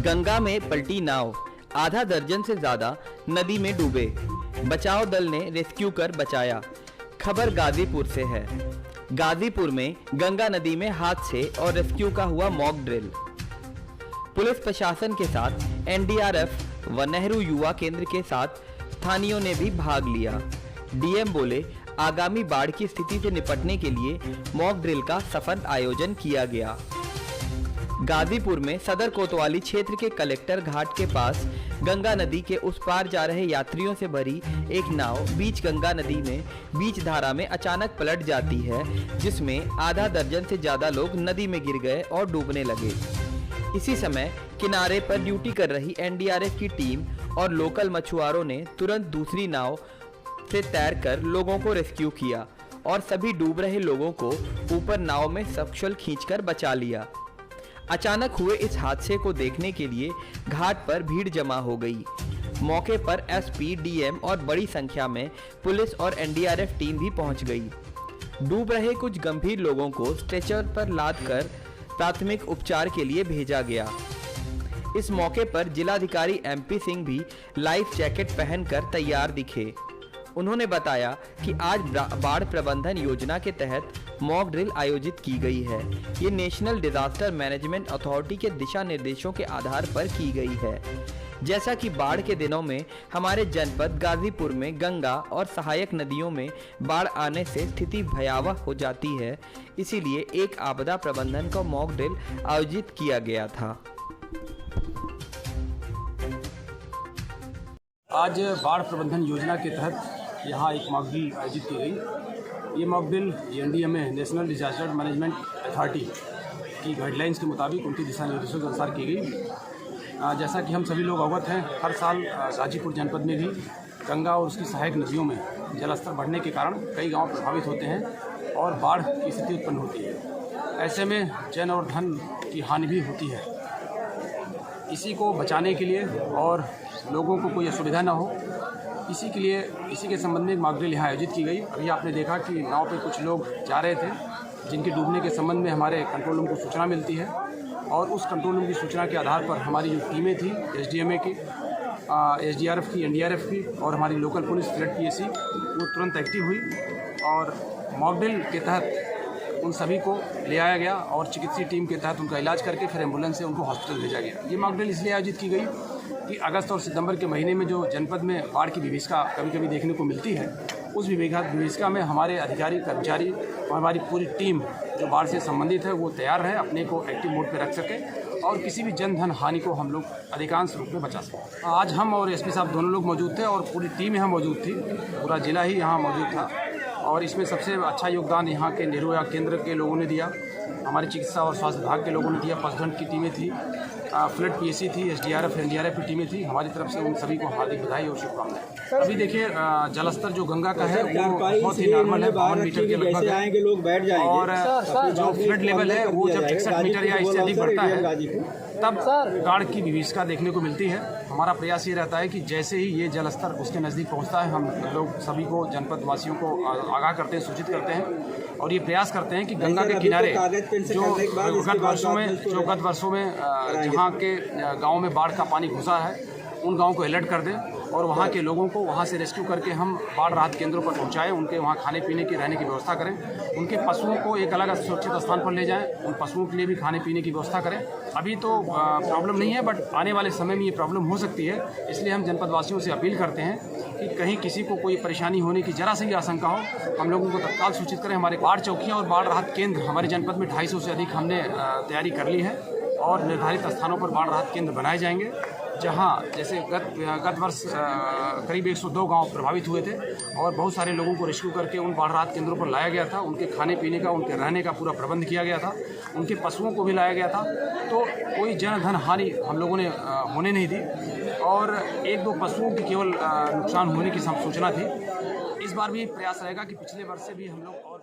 गंगा में पलटी नाव, आधा दर्जन से ज्यादा नदी में डूबे। बचाव दल ने रेस्क्यू कर बचाया। खबर गाजीपुर से है। गाजीपुर में गंगा नदी में हादसे और रेस्क्यू का हुआ मॉक ड्रिल। पुलिस प्रशासन के साथ एनडीआरएफ व नेहरू युवा केंद्र के साथ स्थानीयों ने भी भाग लिया। डीएम बोले, आगामी बाढ़ की स्थिति से निपटने के लिए मॉक ड्रिल का सफल आयोजन किया गया। गाजीपुर में सदर कोतवाली क्षेत्र के कलेक्टर घाट के पास गंगा नदी के उस पार जा रहे यात्रियों से भरी एक नाव बीच गंगा नदी में बीच धारा में अचानक पलट जाती है, जिसमें आधा दर्जन से ज्यादा लोग नदी में गिर गए और डूबने लगे। इसी समय किनारे पर ड्यूटी कर रही एनडीआरएफ की टीम और लोकल मछुआरों ने तुरंत दूसरी नाव से तैरकर लोगों को रेस्क्यू किया और सभी डूब रहे लोगों को ऊपर नाव में सकुशल खींचकर बचा लिया। अचानक हुए इस हादसे को देखने के लिए घाट पर भीड़ जमा हो गई। मौके पर एसपी, डीएम और बड़ी संख्या में पुलिस और एनडीआरएफ टीम भी पहुंच गई। डूब रहे कुछ गंभीर लोगों को स्ट्रेचर पर लादकर प्राथमिक उपचार के लिए भेजा गया। इस मौके पर जिलाधिकारी एमपी सिंह भी लाइफ जैकेट पहनकर तैयार दिखे। उन्होंने बताया कि आज बाढ़ प्रबंधन योजना के तहत मॉक ड्रिल आयोजित की गई है। ये नेशनल डिजास्टर मैनेजमेंट अथॉरिटी के दिशा निर्देशों के आधार पर की गई है। जैसा कि बाढ़ के दिनों में हमारे जनपद गाजीपुर में गंगा और सहायक नदियों में बाढ़ आने से स्थिति भयावह हो जाती है, इसीलिए एक आपदा प्रबंधन का मॉक ड्रिल आयोजित किया गया था। आज बाढ़ प्रबंधन योजना के तहत यहाँ एक मॉक ड्रिल आयोजित की गई। ये mock drill NDMA national disaster management authority की गाइडलाइंस के मुताबिक उनके दिशा निर्देशों के अनुसार की गई। जैसा कि हम सभी लोग अवगत हैं, हर साल गाजीपुर जनपद में भी गंगा और उसकी सहायक नदियों में जलस्तर बढ़ने के कारण कई गांव प्रभावित होते हैं और बाढ़ की स्थिति उत्पन्न होती है। ऐसे में जन और धन की हानि भी होती है। इसी को बचाने के लिए और लोगों को कोई असुविधा न हो, इसी के संबंध में एक मॉक ड्रिल यहाँ आयोजित की गई। अभी आपने देखा कि नाव पे कुछ लोग जा रहे थे जिनके डूबने के संबंध में हमारे कंट्रोल रूम को सूचना मिलती है और उस कंट्रोल रूम की सूचना के आधार पर हमारी जो टीमें थी एसडीएमए की, एसडीआरएफ की, एनडीआरएफ की और हमारी लोकल पुलिस फ्लड पीएसी वो तुरंत एक्टिव हुई और मॉक ड्रिल के तहत उन सभी को ले आया गया और चिकित्सीय टीम के तहत उनका इलाज करके फिर एम्बुलेंस से उनको हॉस्पिटल भेजा गया। ये मॉक ड्रिल इसलिए आयोजित की गई कि अगस्त और सितंबर के महीने में जो जनपद में बाढ़ की विभीषिका कभी कभी देखने को मिलती है, उस विभीषिका में हमारे अधिकारी, कर्मचारी और हमारी पूरी टीम जो बाढ़ से संबंधित है वो तैयार रहे, अपने को एक्टिव मोड पर रख सके और किसी भी जन धन हानि को हम लोग अधिकांश रूप में बचा सकें। आज हम और एसपी साहब दोनों लोग मौजूद थे और पूरी टीम यहाँ मौजूद थी, पूरा जिला ही यहाँ मौजूद था और इसमें सबसे अच्छा योगदान यहाँ के नेहरू युवा केंद्र के लोगों ने दिया, हमारे चिकित्सा और स्वास्थ्य विभाग के लोगों ने दिया, पशुधन की टीमें थी, फ्लड पीएसी थी, एसडीआरएफ, एनडीआरएफ की टीमें थी। हमारी तरफ से उन सभी को हार्दिक बधाई और शुभकामनाएं। अभी देखिए जलस्तर जो गंगा का है वो बहुत ही नॉर्मल है, 52 मीटर के लगभग है और जो फ्लड लेवल है वो जब 61 मीटर या इससे अधिक बढ़ता है तब बाढ़ की विभीषिका देखने को मिलती है। हमारा प्रयास ये रहता है कि जैसे ही ये जलस्तर उसके नज़दीक पहुंचता है हम लोग सभी को, जनपद वासियों को आगाह करते हैं, सूचित करते हैं और ये प्रयास करते हैं कि गंगा के किनारे जो गत वर्षों में जहाँ के गाँव में बाढ़ का पानी घुसा है उन गाँव को अलर्ट कर दें और वहाँ के लोगों को वहाँ से रेस्क्यू करके हम बाढ़ राहत केंद्रों पर पहुँचाएँ, उनके वहाँ खाने पीने की, रहने की व्यवस्था करें, उनके पशुओं को एक अलग सुरक्षित स्थान पर ले जाएं, उन पशुओं के लिए भी खाने पीने की व्यवस्था करें। अभी तो प्रॉब्लम नहीं है बट आने वाले समय में ये प्रॉब्लम हो सकती है, इसलिए हम जनपद वासियों से अपील करते हैं कि कहीं किसी को कोई परेशानी होने की जरा सी भी आशंका हो हम लोगों को तत्काल सूचित करें। हमारे बाढ़ चौकियाँ और बाढ़ राहत केंद्र हमारे जनपद में 250 से अधिक हमने तैयारी कर ली है और निर्धारित स्थानों पर बाढ़ राहत केंद्र बनाए जाएंगे, जहां जैसे गत वर्ष करीब 102 गांव प्रभावित हुए थे और बहुत सारे लोगों को रेस्क्यू करके उन बाढ़ राहत केंद्रों पर लाया गया था, उनके खाने पीने का, उनके रहने का पूरा प्रबंध किया गया था, उनके पशुओं को भी लाया गया था, तो कोई जन धन हानि हम लोगों ने होने नहीं दी और 1-2 पशुओं की केवल नुकसान होने की सूचना थी। इस बार भी प्रयास रहेगा कि पिछले वर्ष से भी हम लोग और